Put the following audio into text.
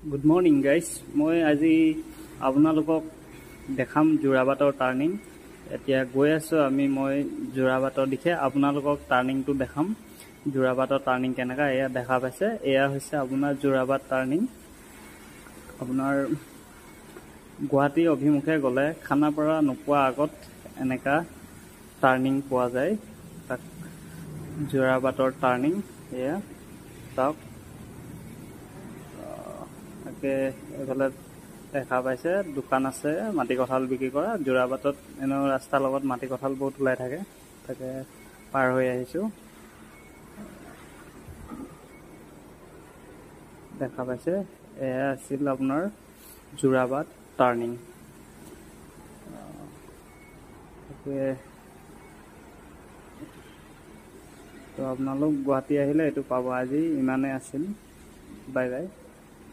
Good morning, guys. মই আজি আপোনালোকক দেখাম যোৰাবাটৰ টাৰ্নিং। এতিয়া গৈ আছো মই যোৰাবাটৰ দিশে আপোনালোকক টাৰ্নিংটো দেখাম। যোৰাবাটৰ টাৰ্নিং কেনেকা এয়া দেখা পাইছে। এয়া হৈছে আপোনাৰ যোৰাবাট টাৰ্নিং। আপোনাৰ গুৱাহাটী অভিমুখে গলে খানাপাৰা নোপোৱা আগত এনেকা টাৰ্নিং পোৱা যায়। তাক যোৰাবাটৰ টাৰ্নিং এয়া তাক এইফালে দেখা পাইছে দোকান আছে মাটি কঁঠাল বিক্ৰী কৰা। যোৰাবাটত এনেও ৰাস্তাৰ লগত মাটি কঁঠাল বহুত ওলাই থাকে, তাকে পাৰ হৈ আহিছো। দেখা পাইছে এয়া আছিল আপোনাৰ যোৰাবাট টাৰ্নিং। তো আপোনালোক গুৱাহাটী আহিলে এইটো পাব। আজি ইমানে আছিল, বাই বাই।